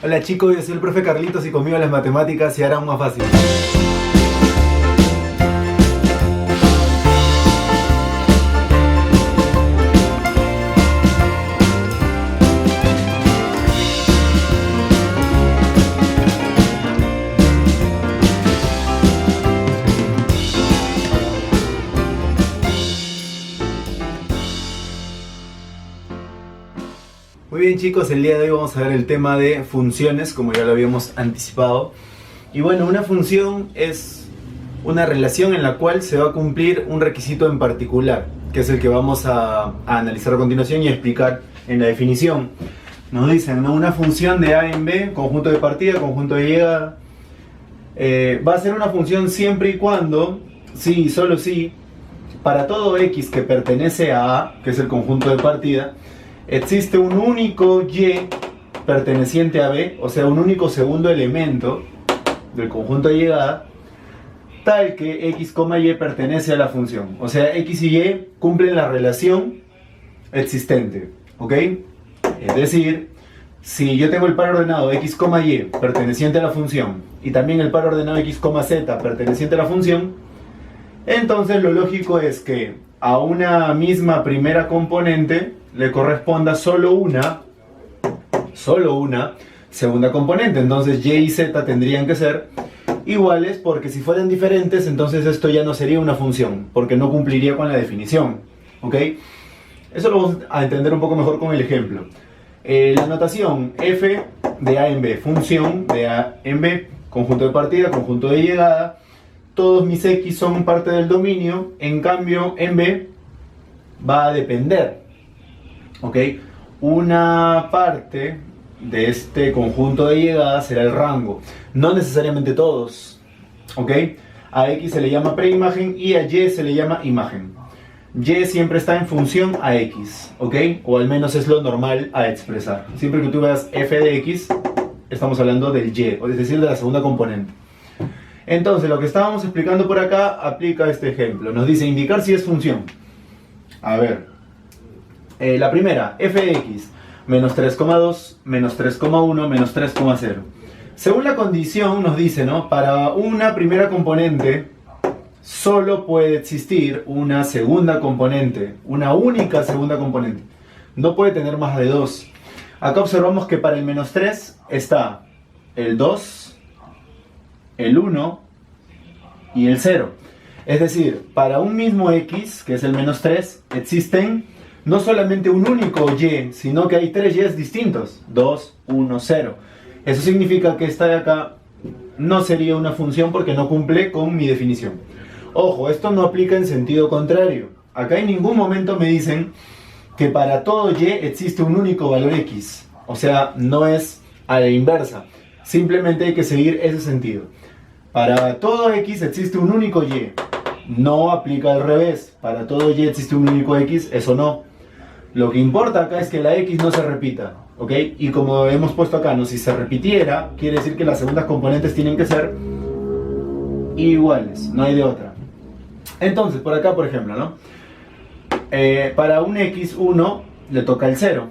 Hola chicos, yo soy el profe Carlitos y conmigo las matemáticas se harán más fácil. Muy bien chicos, el día de hoy vamos a ver el tema de funciones, como ya lo habíamos anticipado. Y bueno, una función es una relación en la cual se va a cumplir un requisito en particular, que es el que vamos a analizar a continuación y explicar en la definición. Nos dicen, ¿no? Una función de a en b, conjunto de partida, conjunto de llegada, va a ser una función siempre y cuando, sí y solo si, para todo x que pertenece a a, que es el conjunto de partida, existe un único y perteneciente a b, o sea, un único segundo elemento del conjunto de llegada, tal que x, y pertenece a la función. O sea, x y y cumplen la relación existente, ¿ok? Es decir, si yo tengo el par ordenado x, y perteneciente a la función y también el par ordenado x, z perteneciente a la función, entonces lo lógico es que a una misma primera componente le corresponda solo una segunda componente. Entonces y y z tendrían que ser iguales, porque si fueran diferentes entonces esto ya no sería una función, porque no cumpliría con la definición, ¿ok? Eso lo vamos a entender un poco mejor con el ejemplo. La notación f de a en b, función de a en b, conjunto de partida, conjunto de llegada, todos mis x son parte del dominio, en cambio en b va a depender, ¿ok? Una parte de este conjunto de llegada será el rango, no necesariamente todos, ¿ok? A x se le llama preimagen y a y se le llama imagen. Y siempre está en función a x, ¿ok? O al menos es lo normal a expresar. Siempre que tú veas f de x, estamos hablando del y, es decir, de la segunda componente. Entonces, lo que estábamos explicando por acá aplica este ejemplo. Nos dice indicar si es función. A ver, la primera, f de x, menos 3,2, menos 3,1, menos 3,0. Según la condición nos dice, ¿no? Para una primera componente solo puede existir una segunda componente, una única segunda componente. No puede tener más de dos. Acá observamos que para el menos 3 está el 2, el 1 y el 0. Es decir, para un mismo x, que es el menos 3, existen no solamente un único y, sino que hay tres y's distintos. 2, 1, 0. Eso significa que esta de acá no sería una función porque no cumple con mi definición. Ojo, esto no aplica en sentido contrario. Acá en ningún momento me dicen que para todo y existe un único valor x. O sea, no es a la inversa. Simplemente hay que seguir ese sentido. Para todo x existe un único y. No aplica al revés. Para todo y existe un único x, eso no. Lo que importa acá es que la x no se repita, ¿ok? Y como hemos puesto acá, ¿no? Si se repitiera, quiere decir que las segundas componentes tienen que ser iguales, no hay de otra. Entonces, por acá, por ejemplo, ¿no? Para un x1 le toca el 0.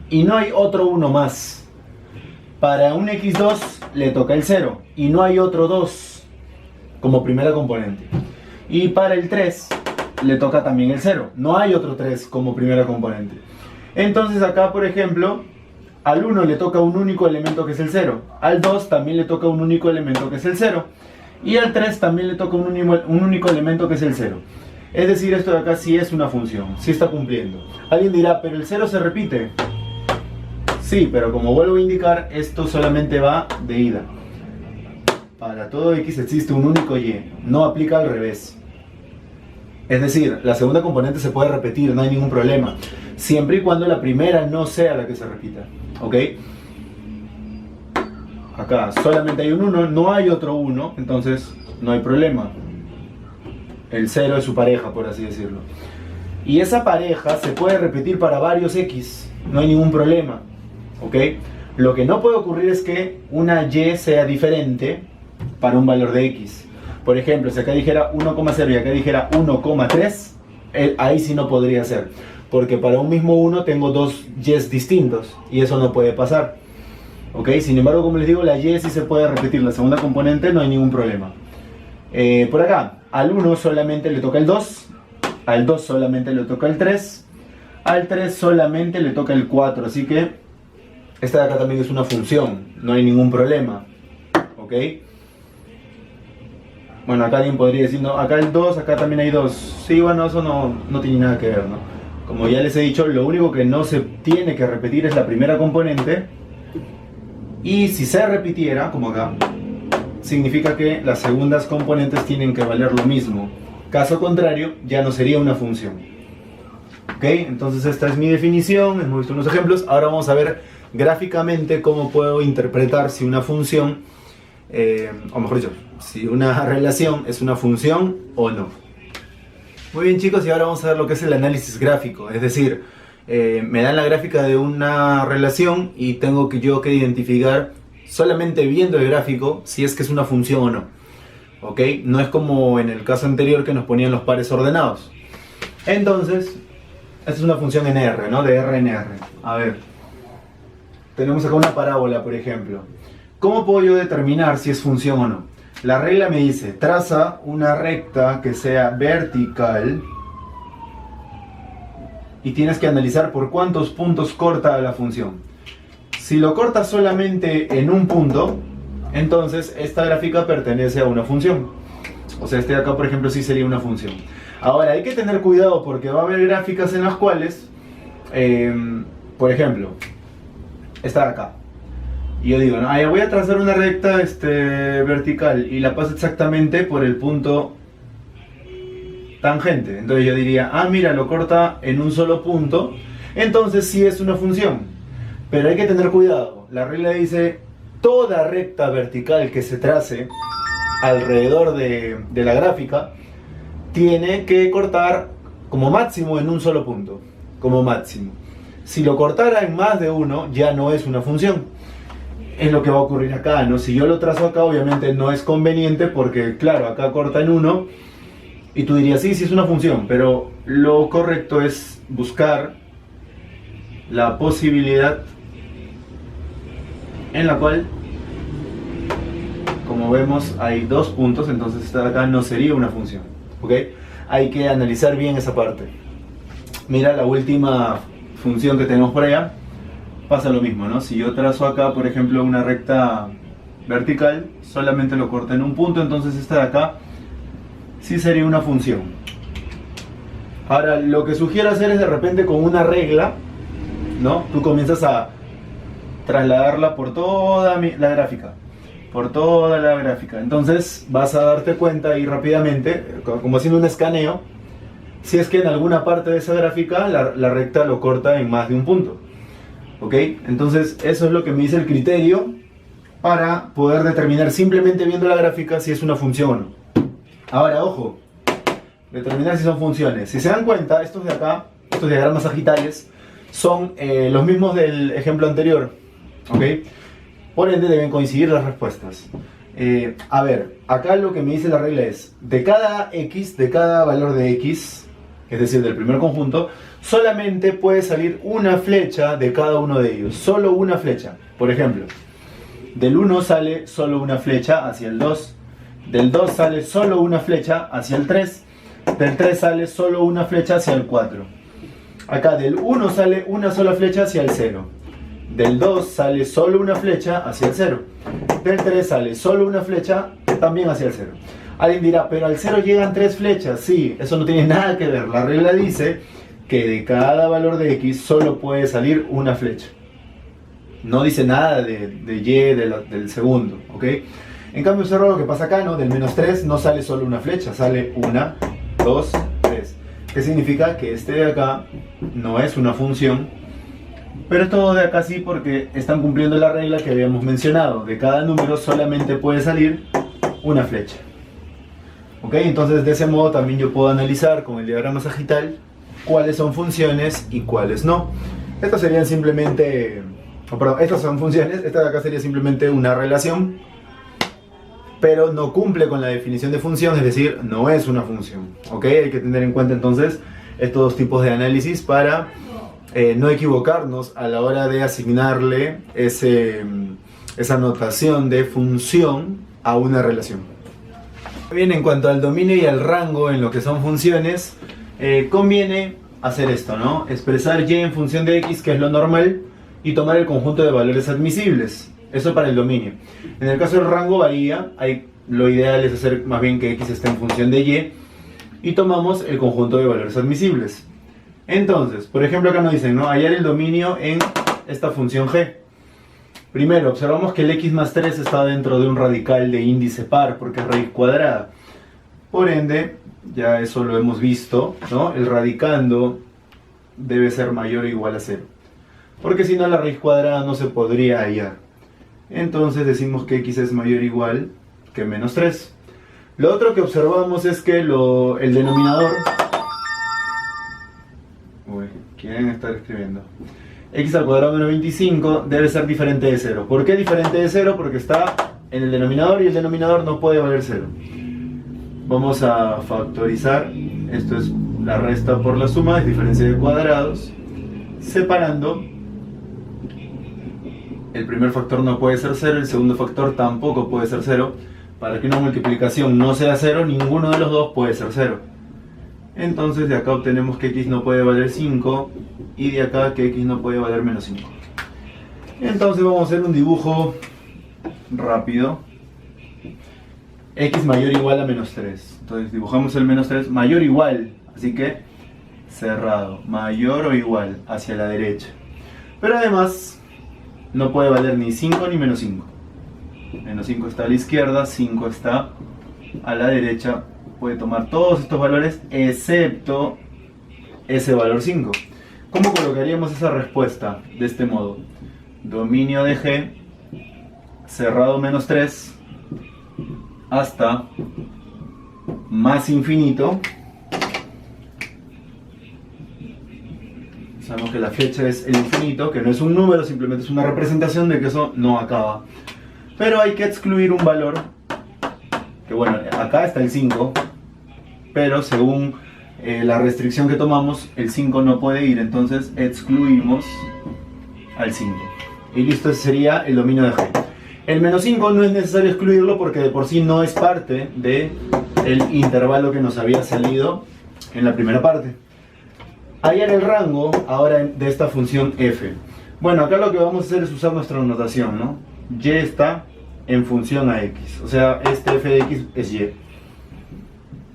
Y no hay otro 1 más. Para un x2 le toca el 0. Y no hay otro 2 como primera componente. Y para el 3 le toca también el 0. No hay otro 3 como primera componente. Entonces acá, por ejemplo, al 1 le toca un único elemento que es el 0. Al 2 también le toca un único elemento que es el 0. Y al 3 también le toca un único elemento que es el 0. Es decir, esto de acá sí es una función, sí está cumpliendo. Alguien dirá, pero el 0 se repite. Sí, pero como vuelvo a indicar, esto solamente va de ida. Para todo x existe un único y, no aplica al revés. Es decir, la segunda componente se puede repetir, no hay ningún problema, siempre y cuando la primera no sea la que se repita, ¿ok? Acá solamente hay un 1, no hay otro 1, entonces no hay problema. El 0 es su pareja, por así decirlo. Y esa pareja se puede repetir para varios x, no hay ningún problema, ¿ok? Lo que no puede ocurrir es que una y sea diferente para un valor de x. Por ejemplo, si acá dijera 1,0 y acá dijera 1,3, ahí sí no podría ser. Porque para un mismo 1 tengo dos y's distintos y eso no puede pasar. ¿Ok? Sin embargo, como les digo, la y sí se puede repetir, la segunda componente no hay ningún problema. Por acá, al 1 solamente le toca el 2, al 2 solamente le toca el 3, al 3 solamente le toca el 4, así que esta de acá también es una función, no hay ningún problema. ¿Ok? Bueno, acá alguien podría decir, no, acá el 2, acá también hay 2. Sí, bueno, eso no tiene nada que ver, ¿no? Como ya les he dicho, lo único que no se tiene que repetir es la primera componente. Y si se repitiera, como acá, significa que las segundas componentes tienen que valer lo mismo. Caso contrario, ya no sería una función. ¿Ok? Entonces esta es mi definición, hemos visto unos ejemplos. Ahora vamos a ver gráficamente cómo puedo interpretar si una función, o mejor dicho, si una relación es una función o no. Muy bien, chicos, y ahora vamos a ver lo que es el análisis gráfico. Es decir, me dan la gráfica de una relación y tengo que identificar solamente viendo el gráfico si es que es una función o no. ¿Ok? No es como en el caso anterior que nos ponían los pares ordenados. Entonces, esta es una función en R, ¿no? De R en R. A ver, tenemos acá una parábola, por ejemplo. ¿Cómo puedo yo determinar si es función o no? La regla me dice, traza una recta que sea vertical y tienes que analizar por cuántos puntos corta la función. Si lo corta solamente en un punto, entonces esta gráfica pertenece a una función. O sea, este de acá, por ejemplo, sí sería una función. Ahora, hay que tener cuidado porque va a haber gráficas en las cuales, por ejemplo, esta de acá. Y yo digo, no, voy a trazar una recta vertical y la paso exactamente por el punto tangente. Entonces yo diría, mira, lo corta en un solo punto, entonces sí es una función. Pero hay que tener cuidado. La regla dice, toda recta vertical que se trace alrededor de la gráfica tiene que cortar como máximo en un solo punto. Como máximo. Si lo cortara en más de uno, ya no es una función. Es lo que va a ocurrir acá, ¿no? Si yo lo trazo acá, obviamente no es conveniente porque, claro, acá corta en 1 y tú dirías, sí, sí es una función, pero lo correcto es buscar la posibilidad en la cual, como vemos, hay dos puntos, entonces esta de acá no sería una función, ¿ok? Hay que analizar bien esa parte. Mira la última función que tenemos por allá. Pasa lo mismo, ¿no? Si yo trazo acá, por ejemplo, una recta vertical, solamente lo corta en un punto, entonces esta de acá sí sería una función. Ahora, lo que sugiero hacer es de repente con una regla, ¿no? Tú comienzas a trasladarla por toda la gráfica. Por toda la gráfica. Entonces vas a darte cuenta ahí rápidamente, como haciendo un escaneo, si es que en alguna parte de esa gráfica la recta lo corta en más de un punto. ¿Ok? Entonces eso es lo que me dice el criterio para poder determinar simplemente viendo la gráfica si es una función o no. Ahora, ojo, determinar si son funciones. Si se dan cuenta, estos de acá, estos diagramas sagitales, son los mismos del ejemplo anterior. ¿Ok? Por ende deben coincidir las respuestas. A ver, acá lo que me dice la regla es, de cada x, de cada valor de x, es decir, del primer conjunto, solamente puede salir una flecha de cada uno de ellos, solo una flecha. Por ejemplo, del 1 sale solo una flecha hacia el 2, del 2 sale solo una flecha hacia el 3, del 3 sale solo una flecha hacia el 4. Acá del 1 sale una sola flecha hacia el 0, del 2 sale solo una flecha hacia el 0, del 3 sale solo una flecha también hacia el 0. Alguien dirá, pero al 0 llegan 3 flechas. Sí, eso no tiene nada que ver. La regla dice que de cada valor de x solo puede salir una flecha. No dice nada de y del segundo, ¿ok? En cambio, observa lo que pasa acá, ¿no? Del menos 3 no sale solo una flecha, sale 1, 2, 3. ¿Qué significa? Que este de acá no es una función, pero todo de acá sí porque están cumpliendo la regla que habíamos mencionado. De cada número solamente puede salir una flecha. ¿Ok? Entonces de ese modo también yo puedo analizar con el diagrama sagital cuáles son funciones y cuáles no. Estas serían simplemente, estas son funciones, esta de acá sería simplemente una relación, pero no cumple con la definición de función, es decir, no es una función. ¿Ok? Hay que tener en cuenta entonces estos dos tipos de análisis para no equivocarnos a la hora de asignarle esa notación de función a una relación. Bien, en cuanto al dominio y al rango en lo que son funciones, conviene hacer esto, ¿no? Expresar y en función de x, que es lo normal, y tomar el conjunto de valores admisibles. Eso para el dominio. En el caso del rango varía, lo ideal es hacer más bien que x esté en función de y tomamos el conjunto de valores admisibles. Entonces, por ejemplo acá nos dicen, ¿no? Hallar el dominio en esta función g. Primero, observamos que el x más 3 está dentro de un radical de índice par, porque es raíz cuadrada. Por ende, ya eso lo hemos visto, ¿no? El radicando debe ser mayor o igual a 0. Porque si no, la raíz cuadrada no se podría hallar. Entonces decimos que x es mayor o igual que menos 3. Lo otro que observamos es que el denominador... Uy, quieren estar escribiendo. X al cuadrado menos 25 debe ser diferente de 0. ¿Por qué diferente de 0? Porque está en el denominador y el denominador no puede valer 0. Vamos a factorizar. Esto es la resta por la suma, es diferencia de cuadrados. Separando. El primer factor no puede ser 0, el segundo factor tampoco puede ser 0. Para que una multiplicación no sea 0, ninguno de los dos puede ser 0. Entonces de acá obtenemos que x no puede valer 5 y de acá que x no puede valer menos 5. Entonces vamos a hacer un dibujo rápido. X mayor o igual a menos 3. Entonces dibujamos el menos 3 mayor o igual, así que cerrado, mayor o igual hacia la derecha. Pero además no puede valer ni 5 ni menos 5. Menos 5 está a la izquierda, 5 está a la derecha. Puede tomar todos estos valores excepto ese valor 5. ¿Cómo colocaríamos esa respuesta? De este modo: dominio de g cerrado menos 3 hasta más infinito. Sabemos que la flecha es el infinito, que no es un número, simplemente es una representación de que eso no acaba. Pero hay que excluir un valor, que bueno, acá está el 5, pero según la restricción que tomamos, el 5 no puede ir, entonces excluimos al 5. Y listo, ese sería el dominio de g. El menos 5 no es necesario excluirlo porque de por sí no es parte del intervalo que nos había salido en la primera parte. Hallar el rango ahora de esta función f. Bueno, acá lo que vamos a hacer es usar nuestra notación, ¿no? Y está en función a x, o sea, este f de x es y.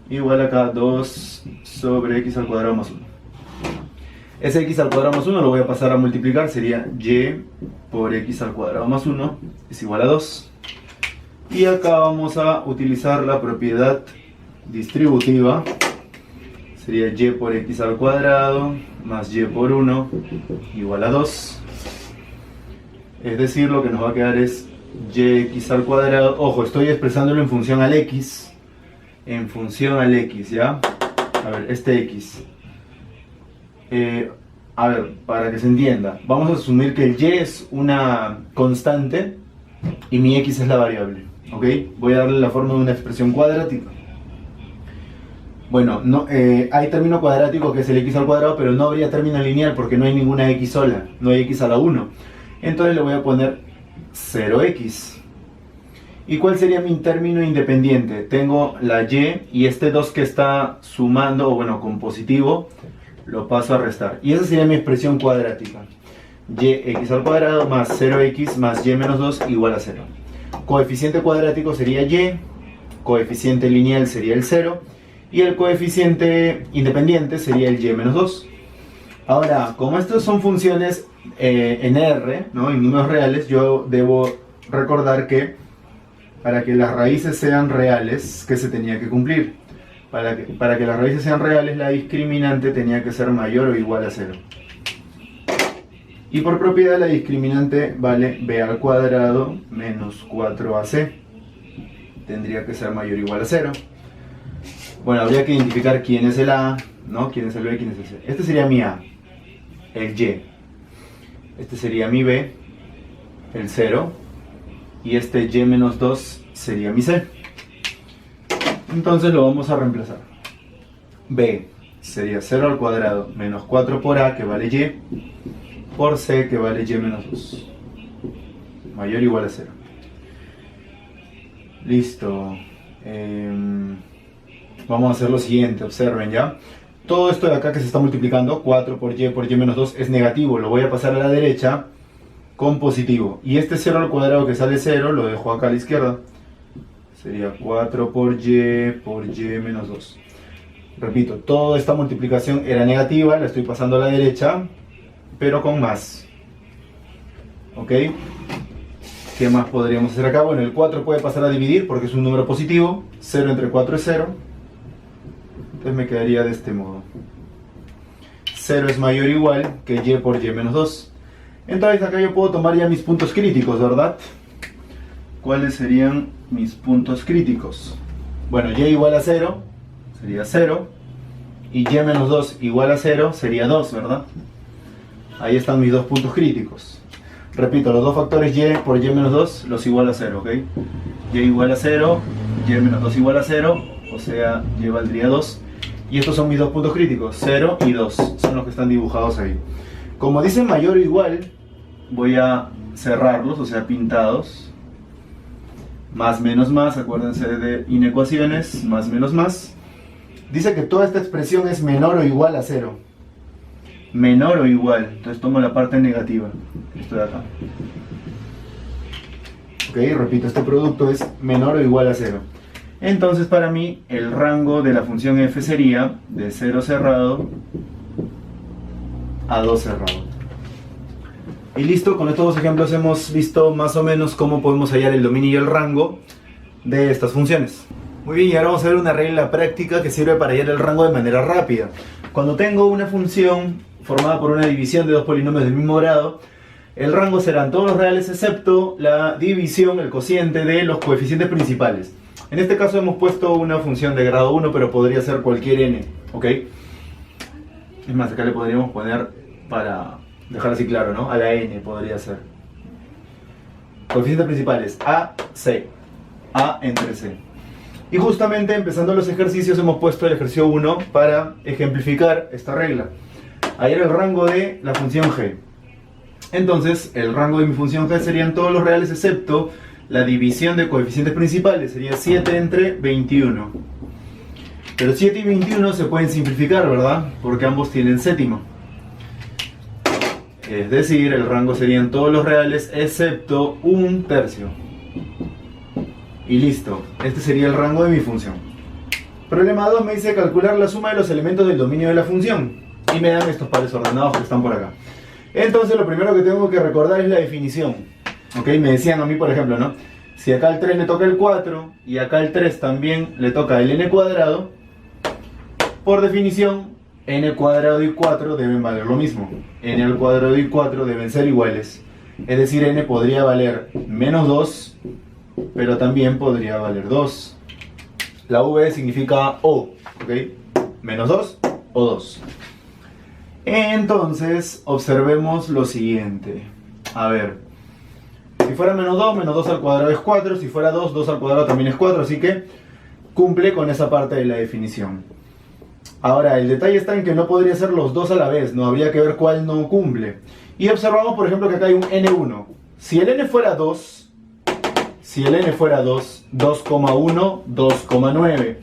Igual acá 2 sobre x al cuadrado más 1. Ese x al cuadrado más 1 lo voy a pasar a multiplicar, sería y por x al cuadrado más 1 es igual a 2. Y acá vamos a utilizar la propiedad distributiva, sería y por x al cuadrado más y por 1 igual a 2. Es decir, lo que nos va a quedar es yx al cuadrado. Ojo, estoy expresándolo en función al x. En función al x, ¿ya? A ver, este x. A ver, para que se entienda, vamos a asumir que el y es una constante y mi x es la variable, ¿ok? Voy a darle la forma de una expresión cuadrática. Bueno, no, hay término cuadrático que es el x al cuadrado, pero no habría término lineal porque no hay ninguna x sola, no hay x a la 1. Entonces le voy a poner 0x. ¿Y cuál sería mi término independiente? Tengo la y este 2 que está sumando, o bueno, con positivo, lo paso a restar. Y esa sería mi expresión cuadrática. Yx al cuadrado más 0x más y menos 2 igual a 0. Coeficiente cuadrático sería y, coeficiente lineal sería el 0, y el coeficiente independiente sería el y menos 2. Ahora, como estas son funciones en R, ¿no? En números reales, yo debo recordar que para que las raíces sean reales, ¿qué se tenía que cumplir? Para que las raíces sean reales, la discriminante tenía que ser mayor o igual a 0. Y por propiedad la discriminante vale b al cuadrado menos 4ac. Tendría que ser mayor o igual a 0. Bueno, habría que identificar quién es el a, ¿no? Quién es el b, quién es el c. Este sería mi a, el y. Este sería mi b, el 0. Y este y menos 2 sería mi c. Entonces lo vamos a reemplazar. B, sería 0 al cuadrado menos 4 por a, que vale y, por c, que vale y menos 2. Mayor o igual a 0. Listo. Vamos a hacer lo siguiente, observen ya. Todo esto de acá que se está multiplicando, 4 por y menos 2, es negativo. Lo voy a pasar a la derecha con positivo. Y este 0 al cuadrado que sale 0, lo dejo acá a la izquierda. Sería 4 por y menos 2. Repito, toda esta multiplicación era negativa, la estoy pasando a la derecha, pero con más. ¿Ok? ¿Qué más podríamos hacer acá? Bueno, el 4 puede pasar a dividir porque es un número positivo. 0 entre 4 es 0. Entonces me quedaría de este modo. 0 es mayor o igual que y por y menos 2. Entonces acá yo puedo tomar ya mis puntos críticos, ¿verdad? ¿Cuáles serían mis puntos críticos? Bueno, y igual a 0 sería 0. Y y menos 2 igual a 0 sería 2, ¿verdad? Ahí están mis dos puntos críticos. Repito, los dos factores y por y menos 2 los igual a 0, ¿ok? Y igual a 0, y menos 2 igual a 0, o sea, y valdría 2. Y estos son mis dos puntos críticos, 0 y 2, son los que están dibujados ahí. Como dicen mayor o igual, voy a cerrarlos, o sea, pintados. Más menos más, acuérdense de inecuaciones, más menos más. Dice que toda esta expresión es menor o igual a 0. Menor o igual, entonces tomo la parte negativa, esto de acá. Ok, repito, este producto es menor o igual a 0. Entonces para mí el rango de la función f sería de 0 cerrado a 2 cerrado. Y listo, con estos dos ejemplos hemos visto más o menos cómo podemos hallar el dominio y el rango de estas funciones. Muy bien, y ahora vamos a ver una regla práctica que sirve para hallar el rango de manera rápida. Cuando tengo una función formada por una división de dos polinomios del mismo grado, el rango serán todos los reales excepto la división, el cociente de los coeficientes principales. En este caso hemos puesto una función de grado 1, pero podría ser cualquier n, ¿ok? Es más, acá le podríamos poner, para dejar así claro, ¿no? A la n podría ser. Coeficientes principales, a, c, a entre c. Y justamente empezando los ejercicios hemos puesto el ejercicio 1 para ejemplificar esta regla. Hallar el rango de la función g. Entonces, el rango de mi función g serían todos los reales excepto la división de coeficientes principales, sería 7 entre 21. Pero 7 y 21 se pueden simplificar, ¿verdad? Porque ambos tienen séptima. Es decir, el rango serían todos los reales excepto un tercio. Y listo, este sería el rango de mi función. Problema 2 me dice calcular la suma de los elementos del dominio de la función. Y me dan estos pares ordenados que están por acá. Entonces lo primero que tengo que recordar es la definición. ¿Ok? Me decían a mí, por ejemplo, ¿no? Si acá al 3 le toca el 4 y acá al 3 también le toca el n cuadrado, por definición, n cuadrado y 4 deben valer lo mismo. N al cuadrado y 4 deben ser iguales. Es decir, n podría valer menos 2, pero también podría valer 2. La v significa o, ¿ok? Menos 2 o 2. Entonces, observemos lo siguiente. A ver, si fuera menos 2 al cuadrado es 4. Si fuera 2, 2 al cuadrado también es 4. Así que cumple con esa parte de la definición. Ahora, el detalle está en que no podría ser los dos a la vez. No habría que ver cuál no cumple. Y observamos, por ejemplo, que acá hay un n1. Si el n fuera 2, 2,1, 2,9.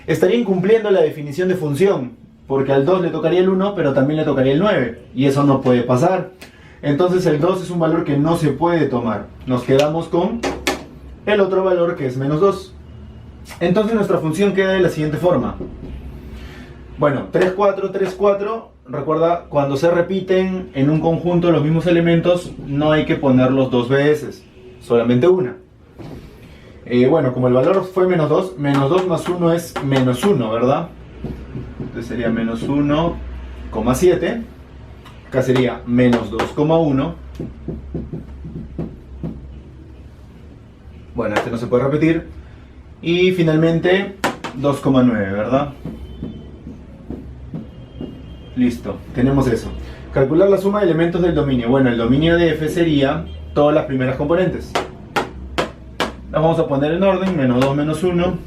Estaría incumpliendo la definición de función. Porque al 2 le tocaría el 1, pero también le tocaría el 9. Y eso no puede pasar. Entonces el 2 es un valor que no se puede tomar. Nos quedamos con el otro valor que es menos 2. Entonces nuestra función queda de la siguiente forma. Bueno, 3, 4, 3, 4. Recuerda, cuando se repiten en un conjunto los mismos elementos, no hay que ponerlos dos veces. Solamente una. Bueno, como el valor fue menos 2 más 1 es menos 1, ¿verdad? Entonces sería menos 1,7. Acá sería menos 2,1. Bueno, este no se puede repetir. Y finalmente 2,9, ¿verdad? Listo, tenemos eso. Calcular la suma de elementos del dominio. Bueno, el dominio de f sería todas las primeras componentes. Las vamos a poner en orden. Menos 2, menos 1.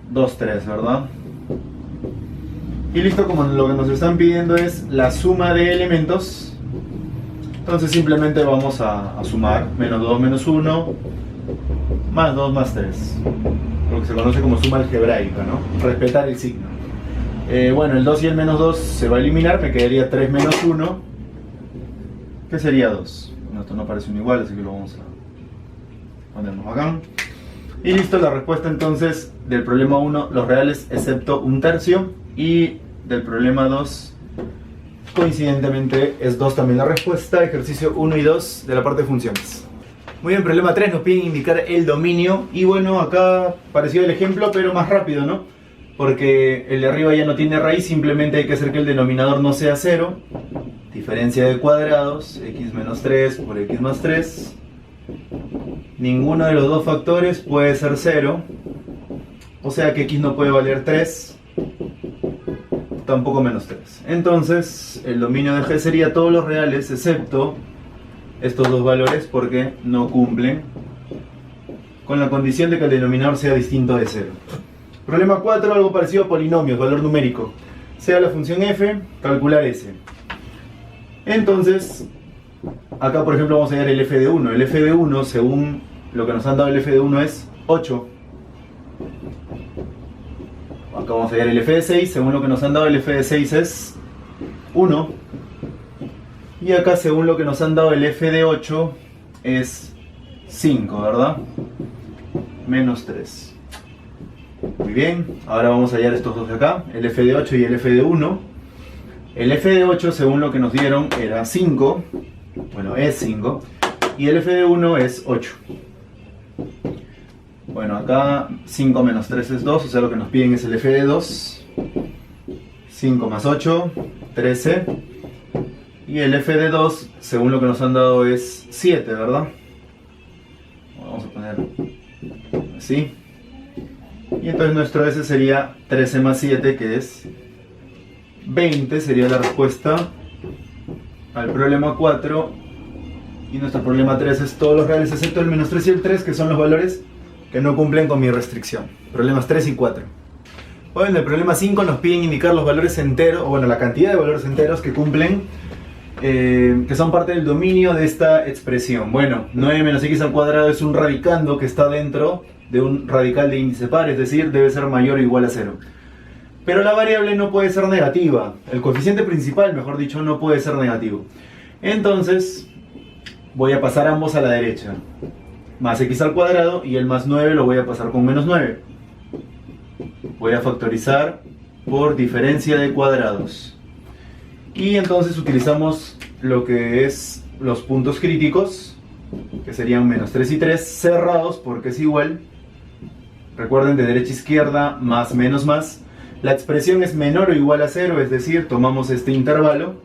2, 3, ¿verdad? Y listo, como lo que nos están pidiendo es la suma de elementos, entonces simplemente vamos a sumar menos 2 menos 1 más 2 más 3, lo que se conoce como suma algebraica, ¿no? Respetar el signo. Bueno, el 2 y el menos 2 se va a eliminar, me quedaría 3 menos 1, que sería 2. Bueno, esto no parece un igual, así que lo vamos a ponernos acá. Y listo, la respuesta entonces del problema 1, los reales excepto un tercio, y del problema 2, coincidentemente es 2 también la respuesta, ejercicio 1 y 2 de la parte de funciones. Muy bien, problema 3 nos piden indicar el dominio, y bueno, acá parecido el ejemplo, pero más rápido, ¿no? Porque el de arriba ya no tiene raíz, simplemente hay que hacer que el denominador no sea 0. Diferencia de cuadrados, x menos 3 por x más 3. Ninguno de los dos factores puede ser 0, o sea que x no puede valer 3, tampoco menos 3. Entonces el dominio de G sería todos los reales excepto estos dos valores, porque no cumplen con la condición de que el denominador sea distinto de 0. Problema 4, algo parecido a polinomios, valor numérico. Sea la función f, calcular s. Entonces, acá por ejemplo vamos a hallar el f de 1. El f de 1, según lo que nos han dado, el f de 1 es 8. Acá vamos a hallar el f de 6, según lo que nos han dado, el f de 6 es 1. Y acá, según lo que nos han dado, el f de 8 es 5, ¿verdad? Menos 3. Muy bien, ahora vamos a hallar estos dos de acá, el f de 8 y el f de 1. El f de 8, según lo que nos dieron, era 5. Bueno, es 5. Y el f de 1 es 8. Bueno, acá 5 menos 3 es 2, o sea lo que nos piden es el f de 2. 5 más 8, 13. Y el f de 2, según lo que nos han dado, es 7, ¿verdad? Vamos a poner así. Y entonces nuestro s sería 13 más 7, que es 20, sería la respuesta al problema 4. Y nuestro problema 3 es todos los reales excepto el menos 3 y el 3, que son los valores que no cumplen con mi restricción. Problemas 3 y 4. Bueno, en el problema 5 nos piden indicar los valores enteros, o bueno, la cantidad de valores enteros que cumplen, que son parte del dominio de esta expresión. Bueno, 9 menos x al cuadrado es un radicando que está dentro de un radical de índice par, es decir, debe ser mayor o igual a 0. Pero la variable no puede ser negativa. El coeficiente principal, mejor dicho, no puede ser negativo. Entonces, voy a pasar ambos a la derecha. Más x al cuadrado, y el más 9 lo voy a pasar con menos 9. Voy a factorizar por diferencia de cuadrados. Y entonces utilizamos lo que es los puntos críticos, que serían menos 3 y 3, cerrados porque es igual. Recuerden, de derecha a izquierda, más menos más. La expresión es menor o igual a 0, es decir, tomamos este intervalo,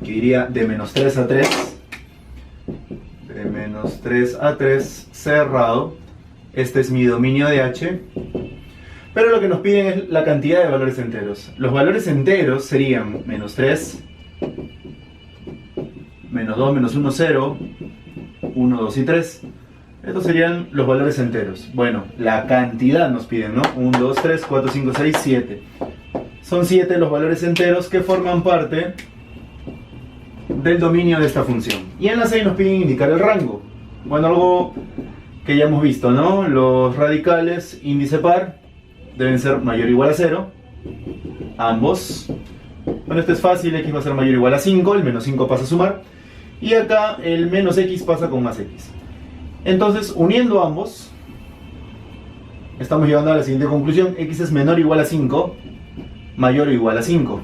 que iría de menos 3 a 3. De menos 3 a 3, cerrado. Este es mi dominio de H. Pero lo que nos piden es la cantidad de valores enteros. Los valores enteros serían menos 3, menos 2, menos 1, 0, 1, 2 y 3. Estos serían los valores enteros. Bueno, la cantidad nos piden, ¿no? 1, 2, 3, 4, 5, 6, 7. Son 7 los valores enteros que forman parte del dominio de esta función. Y en la 6 nos piden indicar el rango. Bueno, algo que ya hemos visto, ¿no? Los radicales índice par deben ser mayor o igual a 0. Ambos. Bueno, esto es fácil, x va a ser mayor o igual a 5, el menos 5 pasa a sumar. Y acá el menos x pasa con más x. Entonces, uniendo ambos, estamos llegando a la siguiente conclusión. X es menor o igual a 5, mayor o igual a 5.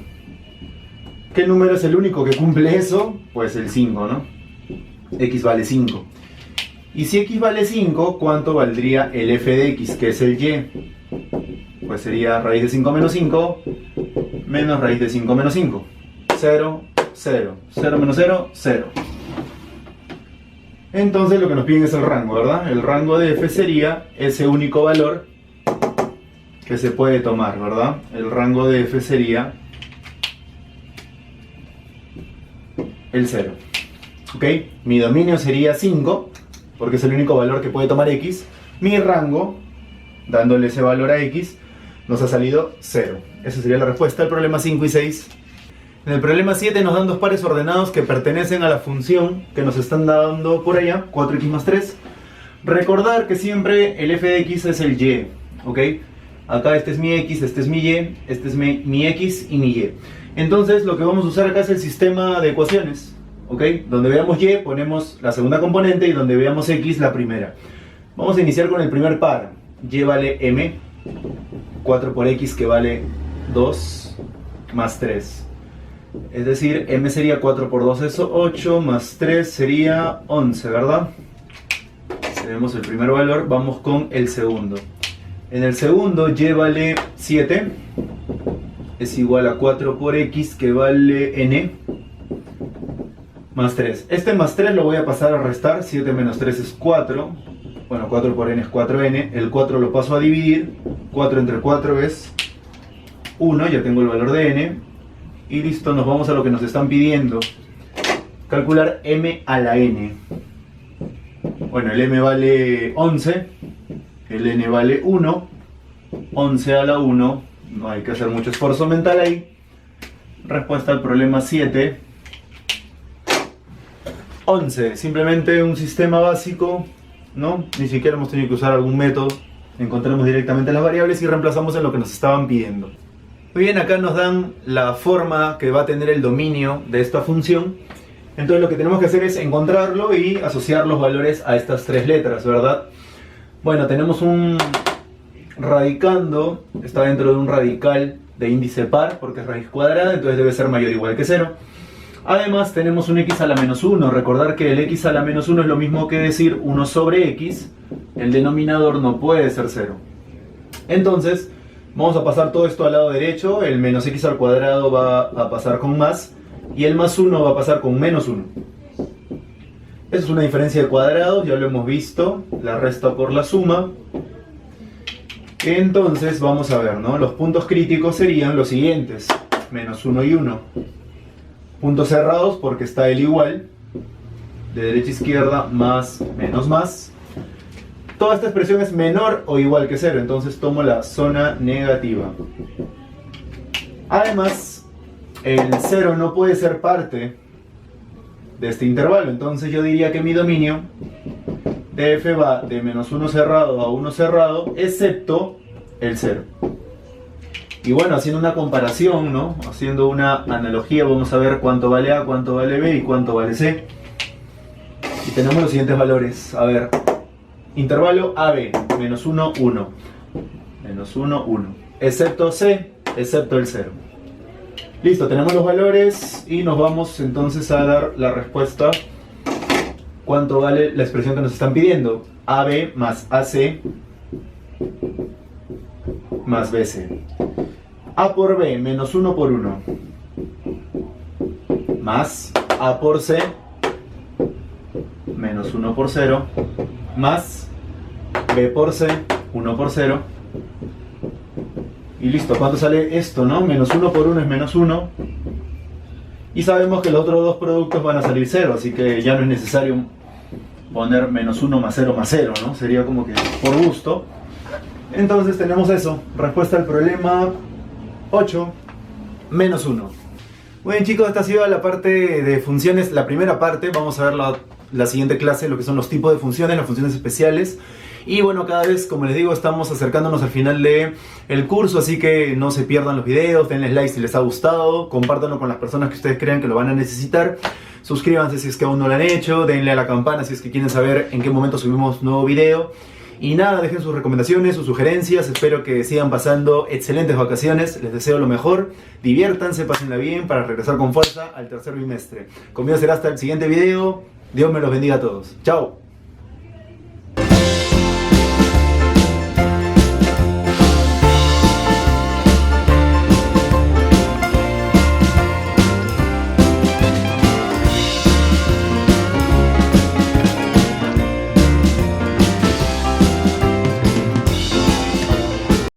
¿Qué número es el único que cumple eso? Pues el 5, ¿no? X vale 5. Y si x vale 5, ¿cuánto valdría el f de x, que es el y? Pues sería raíz de 5 menos 5, menos raíz de 5 menos 5. 0, 0. 0 menos 0, 0. Entonces lo que nos piden es el rango, ¿verdad? El rango de f sería ese único valor que se puede tomar, ¿verdad? El rango de f sería el 0. ¿Ok? Mi dominio sería 5, porque es el único valor que puede tomar x. Mi rango, dándole ese valor a x, nos ha salido 0. Esa sería la respuesta al problema 5 y 6. En el problema 7 nos dan dos pares ordenados que pertenecen a la función que nos están dando por allá, 4x más 3. Recordar que siempre el f de x es el y, ¿ok? Acá este es mi x, este es mi y, este es mi x y mi y. Entonces lo que vamos a usar acá es el sistema de ecuaciones, ¿ok? Donde veamos y ponemos la segunda componente y donde veamos x la primera. Vamos a iniciar con el primer par. Y vale m, 4 por x que vale 2 más 3. Es decir, m sería 4 por 2 es 8, más 3 sería 11, ¿verdad? Tenemos el primer valor, vamos con el segundo. En el segundo, y vale 7, es igual a 4 por x que vale n, más 3. Este más 3 lo voy a pasar a restar, 7 menos 3 es 4. Bueno, 4 por n es 4n, el 4 lo paso a dividir, 4 entre 4 es 1, ya tengo el valor de n. Y listo, nos vamos a lo que nos están pidiendo. Calcular m a la n. Bueno, el m vale 11, el n vale 1, 11 a la 1, no hay que hacer mucho esfuerzo mental ahí. Respuesta al problema 7. 11, simplemente un sistema básico, ¿no? Ni siquiera hemos tenido que usar algún método. Encontramos directamente las variables y reemplazamos en lo que nos estaban pidiendo. Muy bien, acá nos dan la forma que va a tener el dominio de esta función. Entonces lo que tenemos que hacer es encontrarlo y asociar los valores a estas tres letras, ¿verdad? Bueno, tenemos un radicando, está dentro de un radical de índice par porque es raíz cuadrada, entonces debe ser mayor o igual que 0. Además tenemos un x a la menos 1, recordar que el x a la menos 1 es lo mismo que decir 1 sobre x, el denominador no puede ser 0. Entonces vamos a pasar todo esto al lado derecho, el menos x al cuadrado va a pasar con más, y el más 1 va a pasar con menos 1. Esa es una diferencia de cuadrados, ya lo hemos visto, la resta por la suma. Entonces vamos a ver, ¿no? Los puntos críticos serían los siguientes, menos 1 y 1. Puntos cerrados porque está el igual, de derecha a izquierda, más, menos, más. Toda esta expresión es menor o igual que 0, entonces tomo la zona negativa. Además, el 0 no puede ser parte de este intervalo, entonces yo diría que mi dominio de f va de menos 1 cerrado a 1 cerrado, excepto el 0. Y bueno, haciendo una comparación, ¿no? Haciendo una analogía, vamos a ver cuánto vale A, cuánto vale B y cuánto vale C. Y tenemos los siguientes valores, a ver. Intervalo AB, menos 1, 1. Menos 1, 1. Excepto C, excepto el 0. Listo, tenemos los valores y nos vamos entonces a dar la respuesta. ¿Cuánto vale la expresión que nos están pidiendo? AB más AC más BC. A por B, menos 1 por 1. Más A por C, menos 1 por 0. Más B por C, 1 por 0. Y listo, ¿cuánto sale esto, no? Menos 1 por 1 es menos 1. Y sabemos que los otros dos productos van a salir 0, así que ya no es necesario poner menos 1 más 0 más 0, ¿no? Sería como que por gusto. Entonces tenemos eso. Respuesta al problema 8, menos 1. Muy bien, chicos, esta ha sido la parte de funciones, la primera parte. Vamos a ver la siguiente clase, lo que son los tipos de funciones, las funciones especiales. Y bueno, cada vez, como les digo, estamos acercándonos al final del curso, así que no se pierdan los videos, denles like si les ha gustado, compártanlo con las personas que ustedes crean que lo van a necesitar. Suscríbanse si es que aún no lo han hecho, denle a la campana si es que quieren saber en qué momento subimos nuevo video. Y nada, dejen sus recomendaciones, sus sugerencias, espero que sigan pasando excelentes vacaciones, les deseo lo mejor, diviértanse, pásenla bien para regresar con fuerza al tercer bimestre. Conmigo será hasta el siguiente video, Dios me los bendiga a todos. Chao.